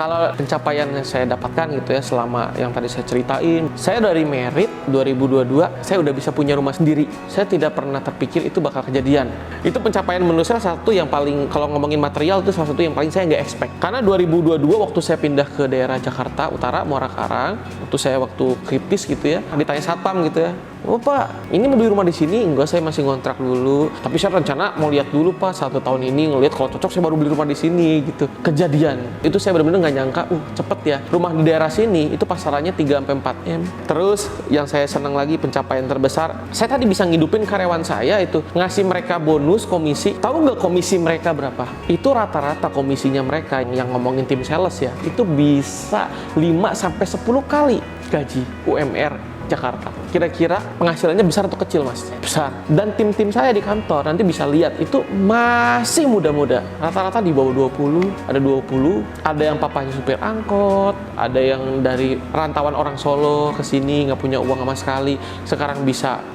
Kalau pencapaian yang saya dapatkan gitu ya selama yang tadi saya ceritain, saya dari merit 2022, saya udah bisa punya rumah sendiri. Saya tidak pernah terpikir itu bakal kejadian. Itu pencapaian menurut saya satu yang paling, kalau ngomongin material itu salah satu yang paling saya nggak expect. Karena 2022 waktu saya pindah ke daerah Jakarta Utara, Muara Karang, waktu kritis gitu ya, ditanya satpam gitu ya, "Oh Pak, ini mau beli rumah di sini?" "Enggak, saya masih ngontrak dulu. Tapi saya rencana mau lihat dulu Pak, 1 tahun ini ngelihat kalau cocok saya baru beli rumah di sini," gitu. Kejadian. Itu saya benar-benar nggak nyangka, cepet ya. Rumah di daerah sini itu pasarannya 3-4 M. Terus yang saya senang lagi pencapaian terbesar, saya tadi bisa ngidupin karyawan saya itu, ngasih mereka bonus komisi. Tahu nggak komisi mereka berapa? Itu rata-rata komisinya mereka yang ngomongin tim sales ya, itu bisa 5-10 kali gaji UMR Jakarta. Kira-kira penghasilannya besar atau kecil, Mas? Besar. Dan tim-tim saya di kantor nanti bisa lihat itu masih muda-muda. Rata-rata di bawah 20, ada yang papanya supir angkot, ada yang dari rantauan orang Solo ke sini nggak punya uang sama sekali. Sekarang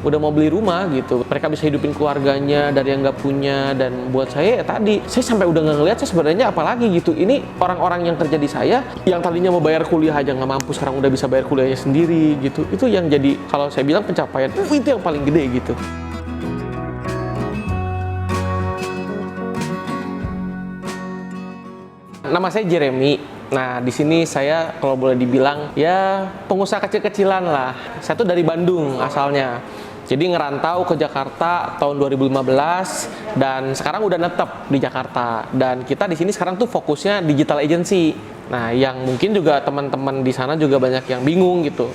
udah mau beli rumah gitu. Mereka bisa hidupin keluarganya dari yang nggak punya. Dan buat saya ya tadi, saya sampai udah nggak ngeliat saya sebenarnya apalagi gitu. Ini orang-orang yang kerja di saya, yang tadinya mau bayar kuliah aja nggak mampu, sekarang udah bisa bayar kuliahnya sendiri gitu. Itu yang jadi, kalau saya bilang pencapaian, itu yang paling gede gitu. Nama saya Jeremy. Nah, di sini saya kalau boleh dibilang ya pengusaha kecil-kecilan lah. Saya tuh dari Bandung asalnya. Jadi ngerantau ke Jakarta tahun 2015 dan sekarang udah netep di Jakarta. Dan kita di sini sekarang tuh fokusnya digital agency. Nah, yang mungkin juga teman-teman di sana juga banyak yang bingung gitu.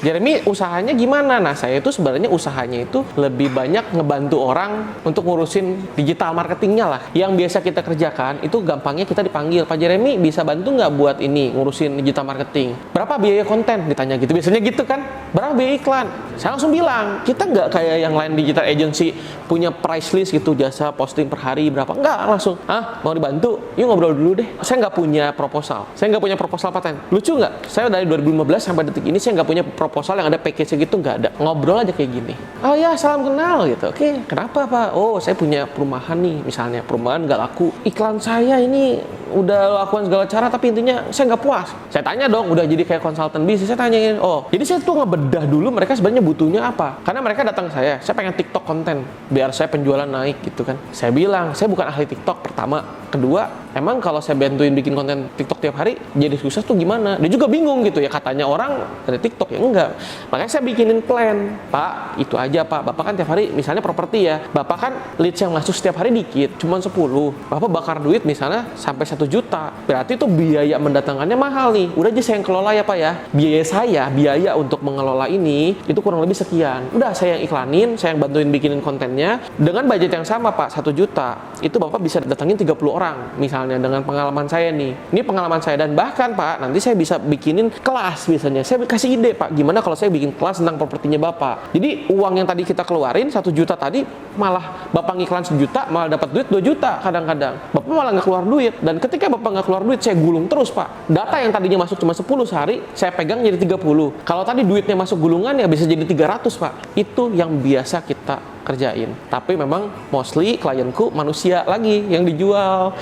Jeremy, usahanya gimana? Nah, saya itu sebenarnya usahanya itu lebih banyak ngebantu orang untuk ngurusin digital marketingnya lah. Yang biasa kita kerjakan, itu gampangnya kita dipanggil, "Pak Jeremy, bisa bantu nggak buat ini, ngurusin digital marketing? Berapa biaya konten?" Ditanya gitu. Biasanya gitu kan, "Berapa biaya iklan?" Saya langsung bilang, kita nggak kayak yang lain digital agency, punya price list gitu, jasa posting per hari berapa. Nggak, langsung, "Mau dibantu? Yuk ngobrol dulu deh." Saya nggak punya proposal. Saya nggak punya proposal paten. Lucu nggak? Saya dari 2015 sampai detik ini, saya nggak punya proposal yang ada package gitu, nggak ada. Ngobrol aja kayak gini. "Oh ya, salam kenal," gitu. "Oke, kenapa Pak?" "Oh, saya punya perumahan nih, misalnya perumahan nggak laku. Iklan saya ini udah lakukan segala cara, tapi intinya saya nggak puas." Saya tanya dong, udah jadi kayak konsultan bisnis, saya tanyain, jadi saya tuh ngebedah dulu mereka sebenarnya butuhnya apa. Karena mereka datang ke saya pengen TikTok konten, biar saya penjualan naik gitu kan. Saya bilang, saya bukan ahli TikTok pertama. Kedua, emang kalau saya bantuin bikin konten TikTok tiap hari, jadi sukses tuh gimana? Dia juga bingung gitu ya, katanya orang dari TikTok, ya enggak. Makanya saya bikinin plan, "Pak, itu aja Pak, Bapak kan tiap hari, misalnya properti ya, Bapak kan leads yang masuk setiap hari dikit, cuma 10. Bapak bakar duit misalnya sampai 1 juta. Berarti tuh biaya mendatangkannya mahal nih. Udah aja saya yang kelola ya Pak ya. Biaya untuk mengelola ini, itu kurang lebih sekian. Udah saya yang iklanin, saya yang bantuin bikinin kontennya. Dengan budget yang sama Pak, 1 juta. Itu Bapak bisa datangin 30 orang misalnya dengan pengalaman saya nih. Ini pengalaman saya, dan bahkan Pak, nanti saya bisa bikinin kelas biasanya. Saya kasih ide Pak, gimana kalau saya bikin kelas tentang propertinya Bapak. Jadi uang yang tadi kita keluarin 1 juta tadi, malah Bapak ngiklan 1 juta, malah dapat duit 2 juta kadang-kadang. Bapak malah nggak keluar duit. Dan ketika Bapak nggak keluar duit, saya gulung terus Pak. Data yang tadinya masuk cuma 10 sehari, saya pegang jadi 30. Kalau tadi duitnya masuk gulungan ya bisa jadi 300 Pak. Itu yang biasa kita kerjain. Tapi memang mostly klienku manusia lagi yang dijual.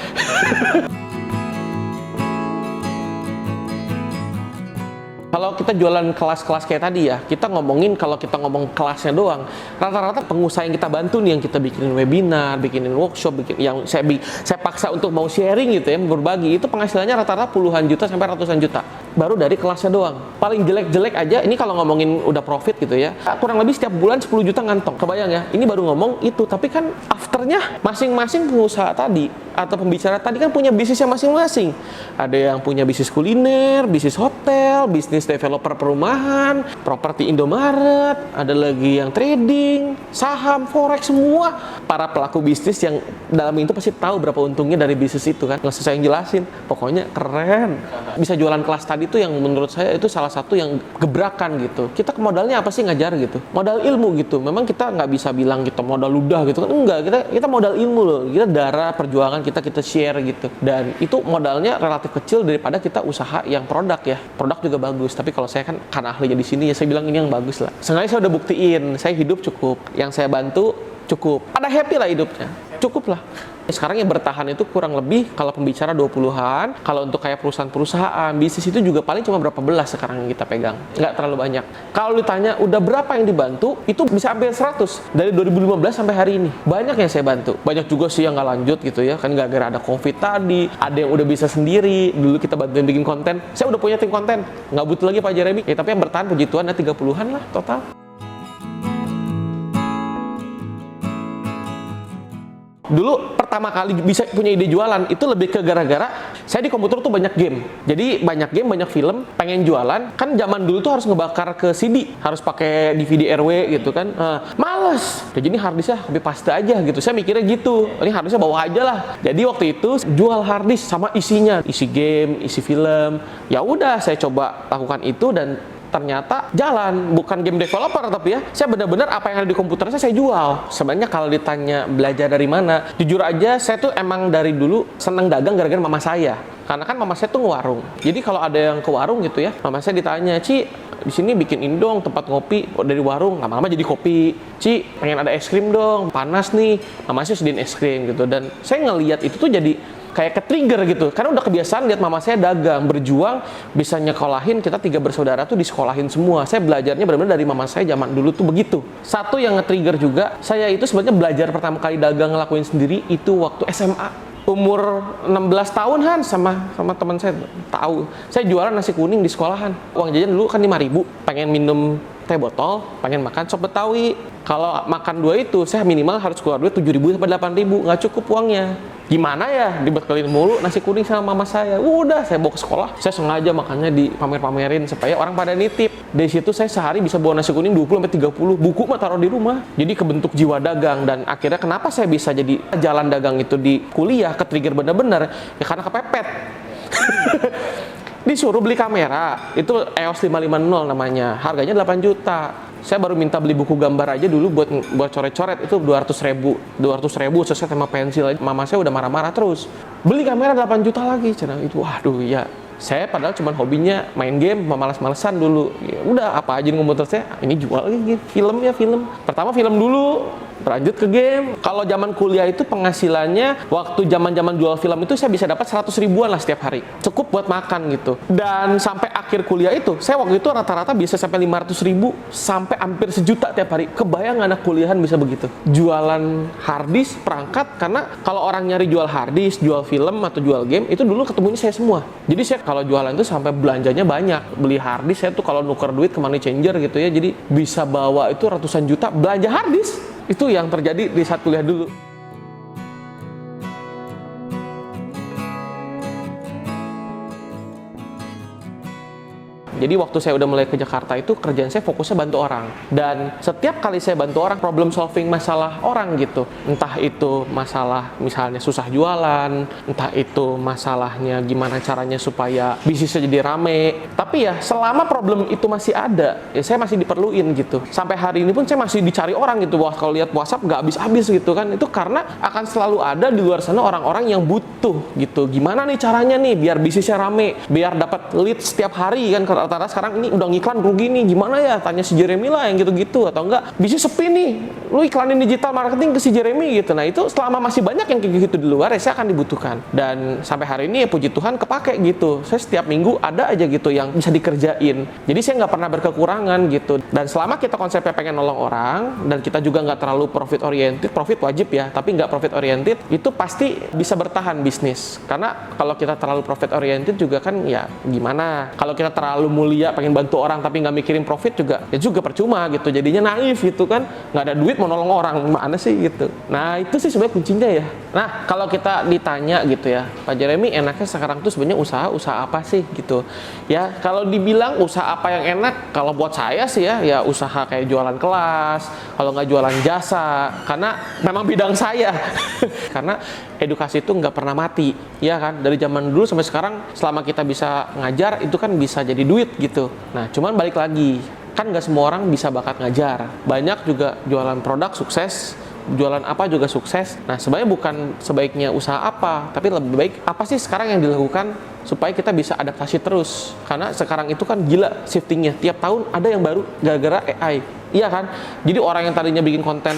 Kalau kita jualan kelas-kelas kayak tadi ya, kita ngomongin, kalau kita ngomong kelasnya doang, rata-rata pengusaha yang kita bantu nih, yang kita bikinin webinar, bikinin workshop, yang saya paksa untuk mau sharing gitu ya, berbagi, itu penghasilannya rata-rata puluhan juta sampai ratusan juta. Baru dari kelasnya doang. Paling jelek-jelek aja, ini kalau ngomongin udah profit gitu ya, kurang lebih setiap bulan 10 juta ngantong. Kebayang ya, ini baru ngomong itu, tapi kan afternya masing-masing pengusaha tadi atau pembicara tadi kan punya bisnisnya masing-masing. Ada yang punya bisnis kuliner, bisnis hotel, bisnis developer perumahan, properti Indomaret, ada lagi yang trading, saham, forex, semua. Para pelaku bisnis yang dalam itu pasti tahu berapa untungnya dari bisnis itu kan. Nggak usah yang jelasin, pokoknya keren. Bisa jualan kelas tadi tuh yang menurut saya itu salah satu yang gebrakan gitu. Kita modalnya apa sih ngajar gitu? Modal ilmu gitu. Memang kita nggak bisa bilang kita modal ludah gitu kan. Enggak, kita modal ilmu loh. Kita darah perjuangan kita share gitu. Dan itu modalnya relatif kecil daripada kita usaha yang produk ya. Produk juga bagus, tapi kalau saya kan karena ahlinya di sini ya saya bilang ini yang bagus lah. Sengaja saya udah buktiin, saya hidup cukup. Yang saya bantu cukup. Ada happy lah hidupnya. cukup lah. Sekarang yang bertahan itu kurang lebih kalau pembicara 20-an, kalau untuk kayak perusahaan-perusahaan, bisnis itu juga paling cuma berapa belas sekarang yang kita pegang, nggak terlalu banyak. Kalau ditanya udah berapa yang dibantu, itu bisa hampir 100 dari 2015 sampai hari ini. Banyak yang saya bantu, banyak juga sih yang nggak lanjut gitu ya, kan gara-gara ada COVID tadi, ada yang udah bisa sendiri, dulu kita bantuin bikin konten, saya udah punya tim konten, nggak butuh lagi Pak Jeremy, ya, tapi yang bertahan puji Tuhan ada 30-an lah total. Dulu pertama kali bisa punya ide jualan itu lebih ke gara-gara saya di komputer tuh banyak game. Jadi banyak game, banyak film, pengen jualan. Kan zaman dulu tuh harus ngebakar ke CD, harus pakai DVD RW gitu kan. Males. Jadi harddisknya copy paste aja gitu. Saya mikirnya gitu. Ini harddisknya bawa aja lah. Jadi waktu itu jual harddisk sama isinya, isi game, isi film. Ya udah saya coba lakukan itu dan ternyata jalan, bukan game developer tapi ya, saya benar-benar apa yang ada di komputer saya jual. Sebenarnya kalau ditanya belajar dari mana, jujur aja saya tuh emang dari dulu seneng dagang gara-gara mama saya. Karena kan mama saya tuh ngewarung. Jadi kalau ada yang ke warung gitu ya, mama saya ditanya, "Ci, di sini bikin ini dong tempat ngopi dari warung." Lama-lama jadi kopi. "Ci, pengen ada es krim dong, panas nih." Mama saya sediain es krim gitu, dan saya ngelihat itu tuh jadi kayak ke-trigger gitu, karena udah kebiasaan lihat mama saya dagang, berjuang, bisa nyekolahin kita 3 bersaudara tuh disekolahin semua. Saya belajarnya benar-benar dari mama saya zaman dulu tuh begitu. Satu yang nge-trigger juga, saya itu sebenarnya belajar pertama kali dagang ngelakuin sendiri itu waktu SMA. Umur 16 tahun Han sama teman saya tahu. Saya jualan nasi kuning di sekolahan. Uang jajan dulu kan 5.000, pengen minum teh botol, pengen makan sop Betawi. Kalau makan 2 itu, saya minimal harus keluar duit 7.000 sampai 8.000, nggak cukup uangnya. Gimana ya, dibekelin mulu nasi kuning sama mama saya. Udah, saya bawa ke sekolah. Saya sengaja makannya dipamer-pamerin supaya orang pada nitip. Dari situ saya sehari bisa bawa nasi kuning 20 sampai 30. Buku mah taruh di rumah. Jadi kebentuk jiwa dagang, dan akhirnya kenapa saya bisa jadi jalan dagang itu di kuliah, ke-trigger bener-bener ya karena kepepet. Disuruh beli kamera, itu EOS 550 namanya, harganya 8 juta. Saya baru minta beli buku gambar aja dulu buat coret-coret itu 200.000 sesuai sama pensil aja. Mama saya udah marah-marah terus. Beli kamera 8 juta lagi, cina itu. Waduh ya. Saya padahal cuma hobinya main game, malas-malesan dulu. Ya udah apa aja ngomong saya, ini jual lagi film ya film. Pertama film dulu, berlanjut ke game. Kalau zaman kuliah itu penghasilannya waktu zaman-zaman jual film itu saya bisa dapat 100 ribuan lah setiap hari. Cukup buat makan gitu. Dan sampai akhir kuliah itu, saya waktu itu rata-rata bisa sampai 500 ribu sampai hampir 1 juta tiap hari. Kebayang anak kuliahan bisa begitu. Jualan harddisk, perangkat, karena kalau orang nyari jual harddisk, jual film atau jual game, itu dulu ketemunya saya semua. Jadi saya kalau jualan itu sampai belanjanya banyak. Beli harddisk saya tuh kalau nuker duit ke money changer gitu ya, jadi bisa bawa itu ratusan juta belanja harddisk. Itu yang terjadi di saat kuliah dulu. Jadi waktu saya udah mulai ke Jakarta itu kerjaan saya fokusnya bantu orang. Dan setiap kali saya bantu orang, problem solving masalah orang gitu. Entah itu masalah misalnya susah jualan, entah itu masalahnya gimana caranya supaya bisnisnya jadi rame. Tapi ya selama problem itu masih ada, ya saya masih diperluin gitu. Sampai hari ini pun saya masih dicari orang gitu. Wah, kalau lihat WhatsApp nggak habis-habis gitu kan. Itu karena akan selalu ada di luar sana orang-orang yang butuh gitu. Gimana nih caranya nih biar bisnisnya rame, biar dapat lead setiap hari kan. Rata-rata sekarang ini udah ngiklan rugi nih, gimana ya, tanya si Jeremy lah yang gitu-gitu. Atau enggak, bisnis sepi nih, lu iklanin digital marketing ke si Jeremy gitu. Nah itu selama masih banyak yang kayak gitu di luar ya saya akan dibutuhkan. Dan sampai hari ini ya puji Tuhan kepake gitu. Saya setiap minggu ada aja gitu yang bisa dikerjain. Jadi saya nggak pernah berkekurangan gitu. Dan selama kita konsepnya pengen nolong orang, dan kita juga nggak terlalu profit oriented, profit wajib ya, tapi nggak profit oriented, itu pasti bisa bertahan bisnis. Karena kalau kita terlalu profit oriented juga kan ya gimana. Kalau kita terlalu mulia pengen bantu orang tapi nggak mikirin profit juga ya juga percuma gitu, jadinya naif gitu kan, nggak ada duit mau nolong orang mana sih gitu. Nah itu sih sebenarnya kuncinya ya. Nah kalau kita ditanya gitu ya, Pak Jeremy enaknya sekarang tuh sebenarnya usaha apa sih gitu ya. Kalau dibilang usaha apa yang enak, kalau buat saya sih ya usaha kayak jualan kelas, kalau nggak jualan jasa, karena memang bidang saya. Karena edukasi itu nggak pernah mati ya kan, dari zaman dulu sampai sekarang selama kita bisa ngajar itu kan bisa jadi duit gitu. Nah cuman balik lagi, kan nggak semua orang bisa bakat ngajar. Banyak juga jualan produk sukses, jualan apa juga sukses. Nah sebenarnya bukan sebaiknya usaha apa, tapi lebih baik apa sih sekarang yang dilakukan supaya kita bisa adaptasi terus. Karena sekarang itu kan gila shiftingnya, tiap tahun ada yang baru gara-gara AI. Iya kan, jadi orang yang tadinya bikin konten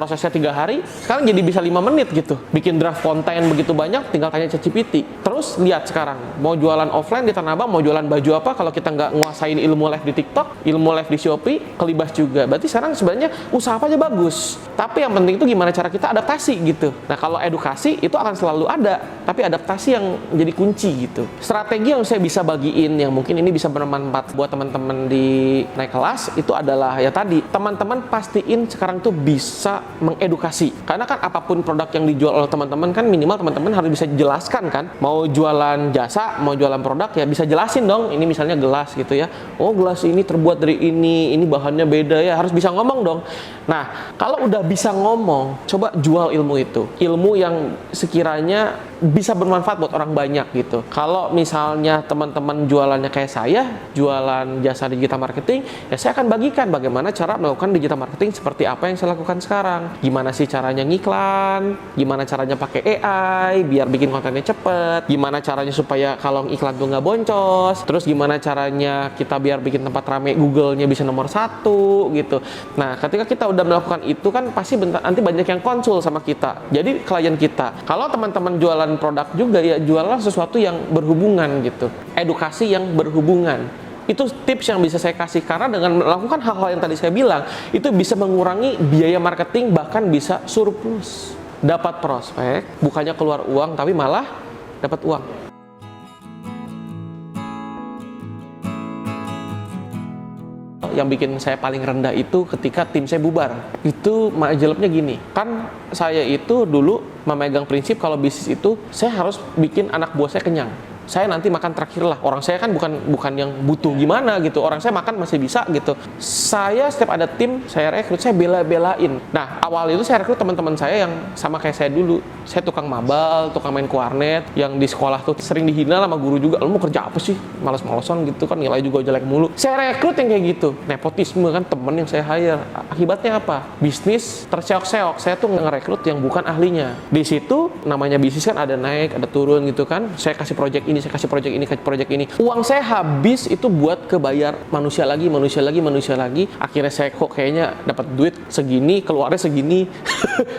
prosesnya 3 hari, sekarang jadi bisa 5 menit gitu. Bikin draft konten begitu banyak, tinggal tanya ChatGPT. Terus lihat sekarang, mau jualan offline di Tanah Abang, mau jualan baju apa, kalau kita nggak nguasain ilmu live di TikTok, ilmu live di Shopee, kelibas juga. Berarti sekarang sebenarnya usaha apa aja bagus. Tapi yang penting itu gimana cara kita adaptasi gitu. Nah kalau edukasi itu akan selalu ada, tapi adaptasi yang jadi kunci gitu. Strategi yang saya bisa bagiin, yang mungkin ini bisa bermanfaat buat teman-teman di naik kelas, itu adalah ya tadi, teman-teman pastiin sekarang tuh bisa mengedukasi. Karena kan apapun produk yang dijual oleh teman-teman kan minimal teman-teman harus bisa jelaskan kan. Mau jualan jasa, mau jualan produk ya bisa jelasin dong. Ini misalnya gelas gitu ya. Oh gelas ini terbuat dari ini bahannya beda ya. Harus bisa ngomong dong. Nah kalau udah bisa ngomong, coba jual ilmu itu. Ilmu yang sekiranya bisa bermanfaat buat orang banyak gitu. Kalau misalnya teman-teman jualannya kayak saya, jualan jasa digital marketing, ya saya akan bagikan bagaimana cara melakukan digital marketing seperti apa yang saya lakukan sekarang. Gimana sih caranya ngiklan, gimana caranya pakai AI biar bikin kontennya cepet, gimana caranya supaya kalau iklan tuh nggak boncos, terus gimana caranya kita biar bikin tempat rame Google-nya bisa nomor 1 gitu. Nah, ketika kita udah melakukan itu kan pasti nanti banyak yang konsul sama kita. Jadi klien kita. Kalau teman-teman jualan produk juga ya jualan sesuatu yang berhubungan gitu. Edukasi yang berhubungan. Itu tips yang bisa saya kasih karena dengan melakukan hal-hal yang tadi saya bilang itu bisa mengurangi biaya marketing bahkan bisa surplus. Dapat prospek, bukannya keluar uang tapi malah dapat uang. Yang bikin saya paling rendah itu ketika tim saya bubar. Itu majelebnya gini, kan saya itu dulu memegang prinsip kalau bisnis itu saya harus bikin anak buah saya kenyang. Saya nanti makan terakhir lah. Orang saya kan bukan yang butuh gimana gitu. Orang saya makan masih bisa gitu. Saya setiap ada tim, saya rekrut, saya bela-belain. Nah, awal itu saya rekrut teman-teman saya yang sama kayak saya dulu. Saya tukang mabal, tukang main warnet, yang di sekolah tuh sering dihina sama guru juga. Lu mau kerja apa sih? Males-malesan gitu kan, nilai juga jelek mulu. Saya rekrut yang kayak gitu. Nepotisme kan temen yang saya hire. Akibatnya apa? Bisnis terseok-seok. Saya tuh ngerekrut yang bukan ahlinya. Di situ namanya bisnis kan ada naik, ada turun gitu kan. Saya kasih project ini, saya kasih project ini. Uang saya habis itu buat kebayar manusia lagi. Akhirnya saya kok kayaknya dapat duit segini, keluarnya segini.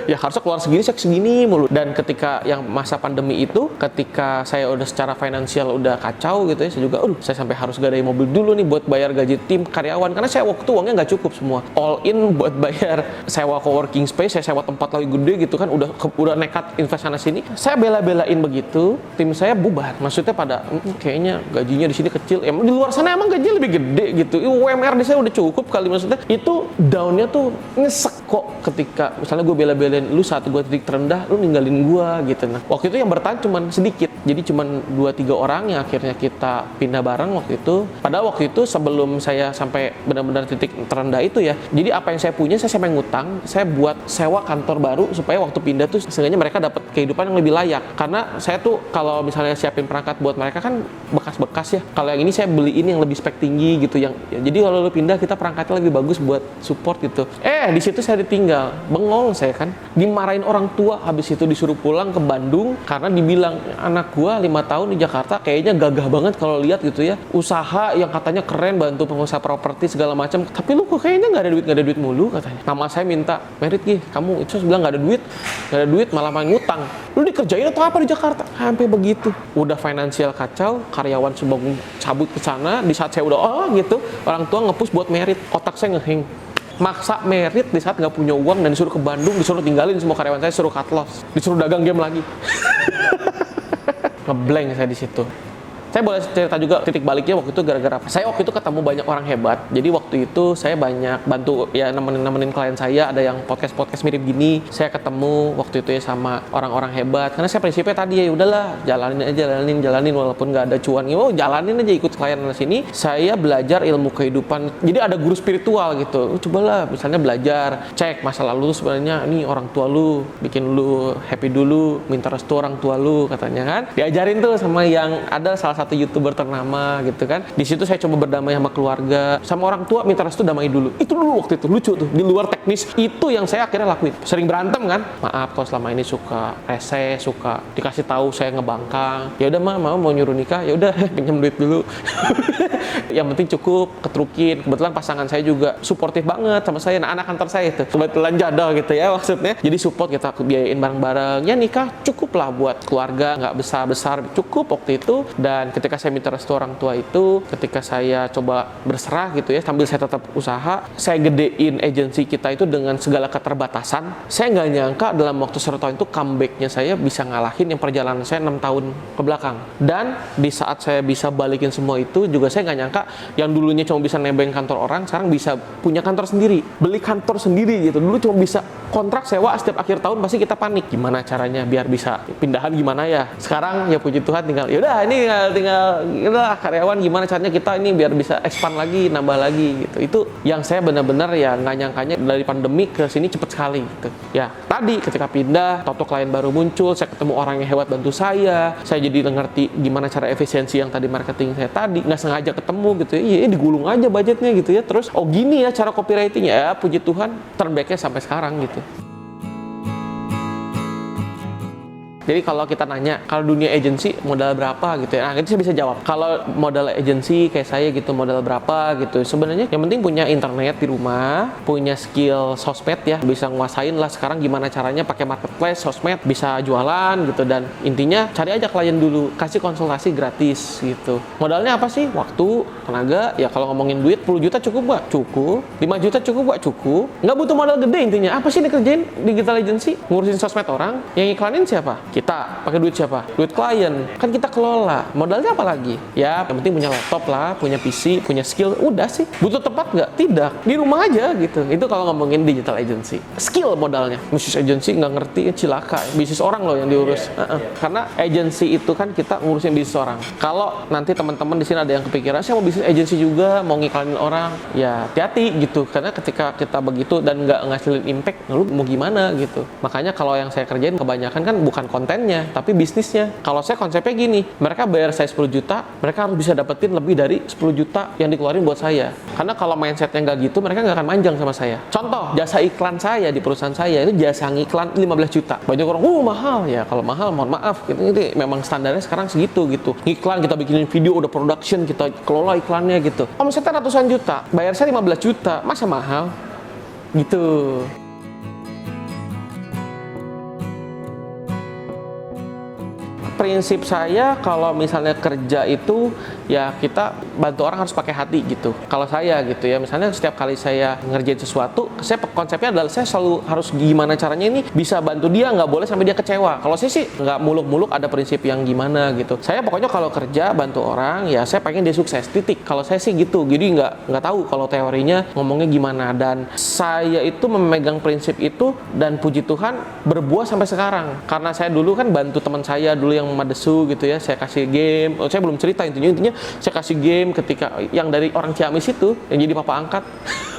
Ya harusnya keluar segini mulu. Dan ketika yang masa pandemi itu, ketika saya udah secara finansial udah kacau gitu ya, saya juga, saya sampai harus gadain mobil dulu nih buat bayar gaji tim karyawan. Karena saya waktu uangnya nggak cukup semua. All in buat bayar sewa coworking space, saya sewa tempat lagi gede gitu kan, udah nekat invest sana sini. Saya bela-belain begitu, tim saya bubar. Maksudnya pada kayaknya gajinya di sini kecil. Di luar sana emang gajinya lebih gede gitu. UMR di saya udah cukup kali, maksudnya. Itu down-nya tuh nyesek kok ketika misalnya gue bela-belain lu saat gue titik terendah, lu ninggalin gue gitu. Nah, waktu itu yang bertahan cuman sedikit. Jadi cuman 2-3 orang yang akhirnya kita pindah bareng waktu itu. Padahal waktu itu sebelum saya sampai benar-benar titik terendah itu ya. Jadi apa yang saya punya saya sampai ngutang, saya buat sewa kantor baru supaya waktu pindah tuh seenggaknya mereka dapat kehidupan yang lebih layak. Karena saya tuh kalau misalnya siapin perangkat buat mereka kan bekas-bekas ya. Kalau yang ini saya beliin yang lebih spek tinggi gitu yang ya, jadi kalau lu pindah kita perangkatnya lebih bagus buat support gitu. Di situ saya ditinggal. Bengong saya kan. Dimarahin orang tua, habis itu disuruh pulang ke Bandung karena dibilang anak gua 5 tahun di Jakarta kayaknya gagah banget kalau lihat gitu ya. Usaha yang katanya keren, bantu pengusaha properti segala macam. Tapi lu kok kayaknya nggak ada duit mulu katanya. Nama saya minta, "Merit Gih, kamu itu bilang nggak ada duit malah main ngutang. Lu dikerjain atau apa di Jakarta?" Sampai begitu. Udah finansial kacau, karyawan semua cabut ke sana. Di saat saya udah gitu, orang tua nge-push buat merit. Otak saya ngeheng. Maksa merit di saat nggak punya uang dan disuruh ke Bandung, disuruh tinggalin semua karyawan saya, suruh cut loss, disuruh dagang game lagi. Ngeblank saya di situ. Saya boleh cerita juga titik baliknya waktu itu gara-gara apa? Saya waktu itu ketemu banyak orang hebat. Jadi waktu itu saya banyak bantu ya nemenin klien saya, ada yang podcast mirip gini. Saya ketemu waktu itu ya sama orang-orang hebat. Karena saya prinsipnya tadi ya udahlah, jalanin walaupun nggak ada cuan. Jalanin aja ikut klien di sini. Saya belajar ilmu kehidupan. Jadi ada guru spiritual gitu. Cobalah misalnya belajar, cek masa lalu tuh sebenarnya ini orang tua lu bikin lu happy dulu, minta restu orang tua lu katanya kan. Diajarin tuh sama yang ada salah satu YouTuber ternama gitu kan. Di situ saya coba berdamai sama keluarga, sama orang tua, minta restu damai dulu. Itu dulu waktu itu lucu tuh. Di luar teknis itu yang saya akhirnya lakuin. Sering berantem kan, maaf kalau selama ini suka rese, suka dikasih tahu saya ngebangkang. Ya udah mama mau nyuruh nikah, ya udah pinjam duit dulu. Yang penting cukup ketrukin. Kebetulan pasangan saya juga suportif banget sama saya. Nah, anak kantor saya itu kebetulan jodoh gitu ya maksudnya. Jadi support, kita biayain bareng-bareng. Ya nikah cukup lah buat keluarga, nggak besar-besar, cukup waktu itu. Dan ketika saya minta restu orang tua itu, ketika saya coba berserah gitu ya, sambil saya tetap usaha, saya gedein agensi kita itu dengan segala keterbatasan. Saya nggak nyangka dalam waktu 1 tahun itu comeback-nya saya bisa ngalahin yang perjalanan saya 6 tahun ke belakang. Dan di saat saya bisa balikin semua itu juga saya nggak nyangka yang dulunya cuma bisa nebeng kantor orang, sekarang bisa punya kantor sendiri, beli kantor sendiri gitu. Dulu cuma bisa kontrak sewa setiap akhir tahun, pasti kita panik gimana caranya biar bisa pindahan, gimana ya. Sekarang ya puji Tuhan tinggal yaudah ini tinggal karyawan, gimana caranya kita ini biar bisa expand lagi, nambah lagi gitu. Itu yang saya benar-benar ya nggak nyangkanya dari pandemi ke sini cepet sekali gitu. Ya tadi ketika pindah, toto klien baru muncul, saya ketemu orang yang hebat bantu saya jadi ngerti gimana cara efisiensi yang tadi marketing saya tadi nggak sengaja ketemu gitu ya, iya digulung aja budgetnya gitu ya. Terus oh gini ya cara copywritingnya, ya puji Tuhan terbaiknya sampai sekarang gitu. Jadi kalau kita nanya, kalau dunia agensi modal berapa gitu ya, nah itu saya bisa jawab. Kalau modal agensi kayak saya gitu, modal berapa gitu. Sebenarnya yang penting punya internet di rumah, punya skill sosmed ya, bisa nguasain lah sekarang gimana caranya pakai marketplace, sosmed, bisa jualan gitu. Dan intinya cari aja klien dulu, kasih konsultasi gratis gitu. Modalnya apa sih? Waktu, tenaga, ya kalau ngomongin duit 10 juta cukup gak? Cukup. 5 juta cukup gak? Cukup. Nggak butuh modal gede intinya. Apa sih dikerjain digital agency? Ngurusin sosmed orang, yang iklanin siapa? Kita. Pakai duit siapa? Duit klien. Kan kita kelola. Modalnya apa lagi? Ya, yang penting punya laptop lah, punya PC, punya skill. Udah sih. Butuh tempat nggak? Tidak. Di rumah aja gitu. Itu kalau ngomongin digital agency. Skill modalnya. Bisnis agency nggak ngerti, cilaka. Bisnis orang loh yang diurus. Karena agency itu kan kita ngurusin bisnis orang. Kalau nanti teman-teman di sini ada yang kepikiran, saya mau bisnis agency juga, mau ngiklanin orang. Ya, hati-hati gitu. Karena ketika kita begitu dan nggak ngasilin impact, lu mau gimana gitu. Makanya kalau yang saya kerjain kebanyakan kan bukan kontennya, tapi bisnisnya. Kalau saya konsepnya gini, mereka bayar saya 10 juta, mereka harus bisa dapetin lebih dari 10 juta yang dikeluarin buat saya. Karena kalau mindsetnya nggak gitu, mereka nggak akan manjang sama saya. Contoh, jasa iklan saya di perusahaan saya, itu jasa ngiklan 15 juta. Banyak orang, mahal. Ya kalau mahal, mohon maaf. Ini memang standarnya sekarang segitu gitu. Ngiklan, kita bikinin video, udah production, kita kelola iklannya gitu. Omsetnya ratusan juta, bayar saya 15 juta, masa mahal? Gitu. Prinsip saya kalau misalnya kerja itu ya kita bantu orang harus pakai hati gitu. Kalau saya gitu ya, misalnya setiap kali saya ngerjain sesuatu, saya konsepnya adalah saya selalu harus gimana caranya ini bisa bantu dia, nggak boleh sampai dia kecewa. Kalau saya sih nggak muluk-muluk ada prinsip yang gimana gitu. Saya pokoknya kalau kerja bantu orang ya saya pengen dia sukses, titik. Kalau saya sih gitu, jadi nggak tahu kalau teorinya ngomongnya gimana. Dan saya itu memegang prinsip itu dan puji Tuhan berbuah sampai sekarang. Karena saya dulu kan bantu teman saya dulu yang Madesu gitu ya, saya kasih game. Saya belum cerita intinya saya kasih game ketika yang dari orang Ciamis itu yang jadi papa angkat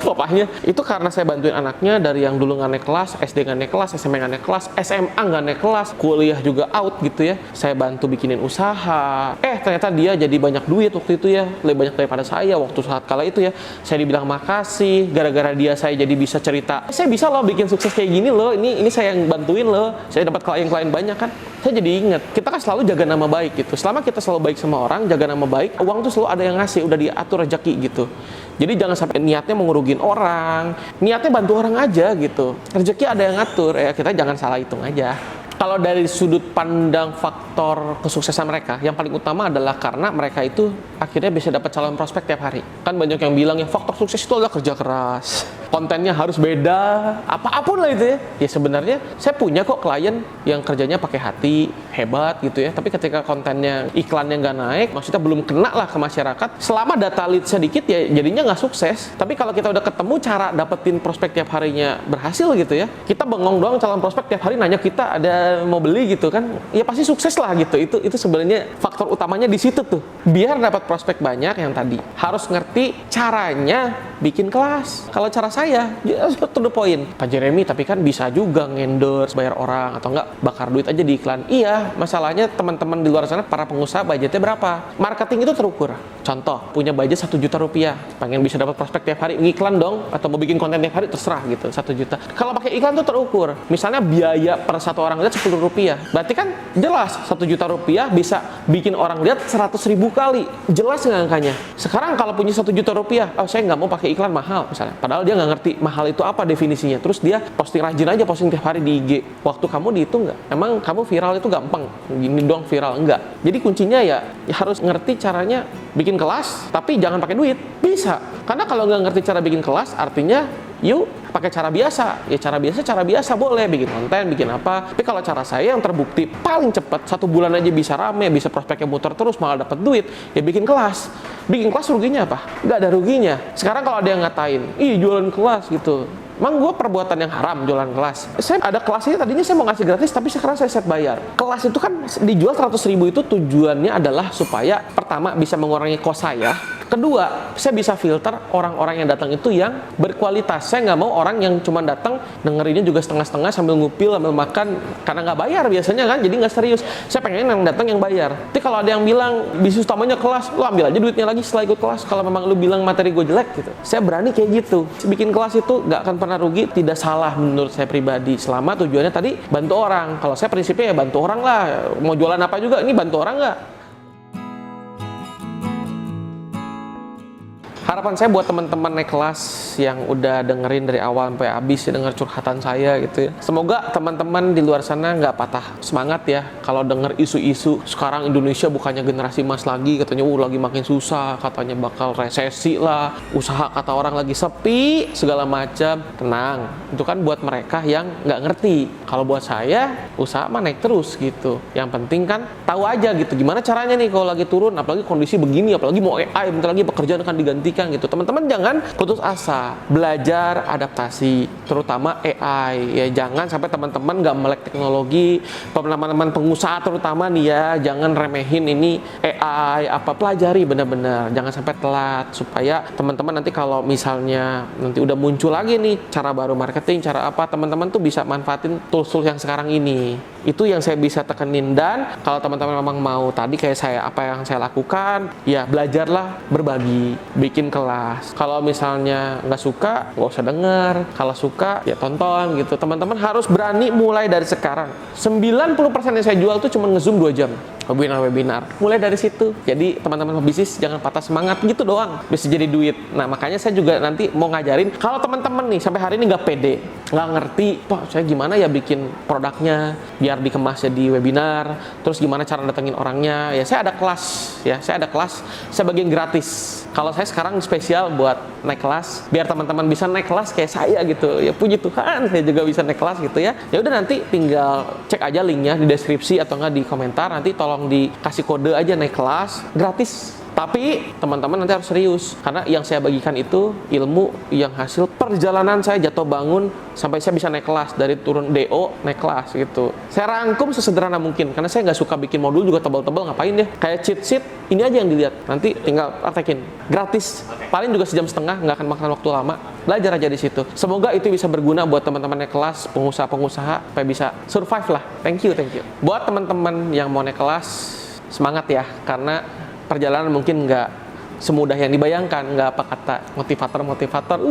papahnya itu karena saya bantuin anaknya dari yang dulu nggak naik kelas, SD nggak naik kelas, SMP nggak naik kelas, SMA nggak naik kelas, kuliah juga out gitu ya. Saya bantu bikinin usaha. Ternyata dia jadi banyak duit waktu itu ya, lebih banyak daripada saya waktu saat kala itu ya. Saya dibilang makasih, gara-gara dia saya jadi bisa cerita. Saya bisa loh bikin sukses kayak gini loh. Ini saya yang bantuin loh. Saya dapat klien-klien banyak kan. Saya jadi ingat, kita kan selalu jaga nama baik gitu. Selama kita selalu baik sama orang, jaga nama baik, uang tuh selalu ada yang ngasih, udah diatur rezeki gitu. Jadi jangan sampai niatnya mau ngerugin orang, niatnya bantu orang aja gitu. Rezeki ada yang ngatur, ya kita jangan salah hitung aja. Kalau dari sudut pandang faktor kesuksesan mereka, yang paling utama adalah karena mereka itu akhirnya bisa dapat calon prospek tiap hari. Kan banyak yang bilang ya faktor sukses itu adalah kerja keras, kontennya harus beda, apapun lah itu ya. Ya sebenarnya saya punya kok klien yang kerjanya pakai hati, hebat gitu ya. Tapi ketika kontennya, iklannya nggak naik, maksudnya belum kena lah ke masyarakat, selama data lead sedikit ya jadinya nggak sukses. Tapi kalau kita udah ketemu cara dapetin prospek tiap harinya berhasil gitu ya, kita bengong doang calon prospek tiap hari nanya kita ada mau beli gitu kan, ya pasti sukses lah gitu. Itu sebenarnya faktor utamanya di situ tuh. Biar dapat prospek banyak yang tadi harus ngerti caranya bikin kelas. Kalau cara saya, to the point. Pak Jeremy, tapi kan bisa juga ngendorse, bayar orang atau enggak bakar duit aja di iklan. Iya, aja. Masalahnya teman-teman di luar sana, para pengusaha budgetnya berapa? Marketing itu terukur. Contoh, punya budget 1 juta rupiah. Pengen bisa dapat prospek tiap hari, ngiklan dong. Atau mau bikin konten tiap hari, terserah gitu, 1 juta. Kalau pakai iklan tuh terukur. Misalnya biaya per satu orang lihat 10 rupiah. Berarti kan jelas 1 juta rupiah bisa bikin orang lihat 100.000 kali. Jelas nggak angkanya? Sekarang kalau punya 1 juta rupiah, oh saya nggak mau pakai iklan mahal misalnya. Padahal dia nggak ngerti mahal itu apa definisinya. Terus dia posting rajin aja, posting tiap hari di IG. Waktu kamu dihitung nggak? Emang kamu viral itu gampang? Gini doang viral? Enggak. Jadi kuncinya ya harus ngerti caranya bikin kelas, tapi jangan pakai duit. Bisa. Karena kalau nggak ngerti cara bikin kelas, artinya yuk pakai cara biasa. Ya cara biasa boleh, bikin konten, bikin apa. Tapi kalau cara saya yang terbukti paling cepat 1 bulan aja bisa rame, bisa prospeknya muter terus, malah dapat duit, ya bikin kelas. Bikin kelas ruginya apa? Nggak ada ruginya. Sekarang kalau ada yang ngatain, ih jualan kelas gitu, emang gue perbuatan yang haram jualan kelas? Saya ada kelasnya, tadinya saya mau ngasih gratis, tapi sekarang saya set bayar. Kelas itu kan dijual 100.000 itu tujuannya adalah supaya pertama bisa mengurangi kos saya. Kedua, saya bisa filter orang-orang yang datang itu yang berkualitas. Saya nggak mau orang yang cuma datang dengerinnya juga setengah-setengah sambil ngupil, sambil makan, karena nggak bayar biasanya kan, jadi nggak serius. Saya pengen yang datang yang bayar. Tapi kalau ada yang bilang bisnis utamanya kelas, lo ambil aja duitnya lagi setelah ikut kelas. Kalau memang lo bilang materi gue jelek gitu, saya berani kayak gitu. Bikin kelas itu nggak akan pernah rugi, tidak salah menurut saya pribadi. Selama tujuannya tadi bantu orang. Kalau saya prinsipnya ya bantu orang lah. Mau jualan apa juga, ini bantu orang nggak? Harapan saya buat teman-teman naik kelas yang udah dengerin dari awal sampai habis ya, denger curhatan saya gitu ya. Semoga teman-teman di luar sana nggak patah semangat ya kalau denger isu-isu sekarang Indonesia bukannya generasi emas lagi, katanya lagi makin susah, katanya bakal resesi lah, usaha kata orang lagi sepi, segala macam. Tenang, itu kan buat mereka yang nggak ngerti. Kalau buat saya, usaha mah naik terus gitu. Yang penting kan tahu aja gitu gimana caranya nih kalau lagi turun, apalagi kondisi begini, apalagi mau AI, bentar lagi pekerjaan akan diganti gitu. Teman-teman jangan putus asa, belajar adaptasi, terutama AI ya. Jangan sampai teman-teman nggak melek teknologi. Teman-teman pengusaha terutama nih ya, jangan remehin ini AI, apa pelajari benar-benar, jangan sampai telat, supaya teman-teman nanti kalau misalnya nanti udah muncul lagi nih cara baru marketing, cara apa, teman-teman tuh bisa manfaatin tools-tools yang sekarang ini. Itu yang saya bisa tekenin. Dan kalau teman-teman memang mau tadi kayak saya, apa yang saya lakukan ya, belajarlah berbagi, bikin kelas. Kalau misalnya nggak suka, nggak usah denger. Kalau suka, ya tonton gitu. Teman-teman harus berani mulai dari sekarang. 90% yang saya jual tuh cuma nge-zoom 2 jam. Webinar. Mulai dari situ. Jadi teman-teman bisnis jangan patah semangat gitu doang. Bisa jadi duit. Nah makanya saya juga nanti mau ngajarin. Kalau teman-teman nih sampai hari ini nggak pede, nggak ngerti, Pak saya gimana ya bikin produknya biar dikemasnya di webinar. Terus gimana cara datengin orangnya? Ya saya ada kelas. Saya bagiin gratis. Kalau saya sekarang spesial buat naik kelas, biar teman-teman bisa naik kelas kayak saya gitu. Ya puji Tuhan, saya juga bisa naik kelas gitu ya. Ya udah nanti tinggal cek aja linknya di deskripsi atau enggak di komentar. Nanti tolong dikasih kode aja naik kelas gratis. Tapi teman-teman nanti harus serius, karena yang saya bagikan itu ilmu yang hasil perjalanan saya jatuh bangun sampai saya bisa naik kelas, dari turun DO naik kelas gitu. Saya rangkum sesederhana mungkin, karena saya nggak suka bikin modul juga tebal-tebal, ngapain deh. Kayak cheat sheet, ini aja yang dilihat, nanti tinggal praktekin, gratis. Paling juga 1,5 jam, nggak akan makan waktu lama. Belajar aja di situ. Semoga itu bisa berguna buat teman-teman naik kelas, pengusaha-pengusaha, supaya bisa survive lah. Thank you. Buat teman-teman yang mau naik kelas, semangat ya, karena perjalanan mungkin nggak semudah yang dibayangkan. Nggak apa kata motivator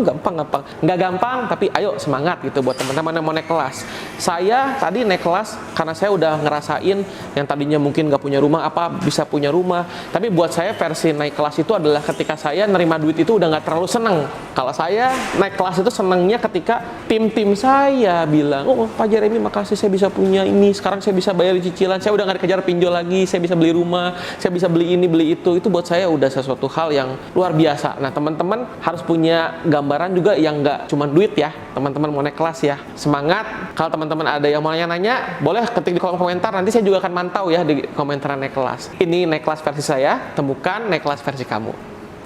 gampang, nggak gampang, tapi ayo semangat gitu buat teman-teman yang mau naik kelas. Saya tadi naik kelas karena saya udah ngerasain yang tadinya mungkin nggak punya rumah apa bisa punya rumah. Tapi buat saya versi naik kelas itu adalah ketika saya nerima duit itu udah nggak terlalu seneng. Kalau saya naik kelas itu senengnya ketika tim saya bilang, oh Pak Jeremy makasih saya bisa punya ini, sekarang saya bisa bayar cicilan, saya udah nggak dikejar pinjol lagi, saya bisa beli rumah, saya bisa beli ini beli itu buat saya udah sesuatu hal yang luar biasa. Nah teman-teman harus punya gambaran juga yang nggak cuma duit ya. Teman-teman mau naik kelas ya, semangat. Kalau teman-teman ada yang mau nanya-nanya, boleh ketik di kolom komentar, nanti saya juga akan mantau ya di komentar naik kelas. Ini naik kelas versi saya, temukan naik kelas versi kamu.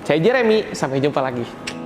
Saya Jeremy, sampai jumpa lagi.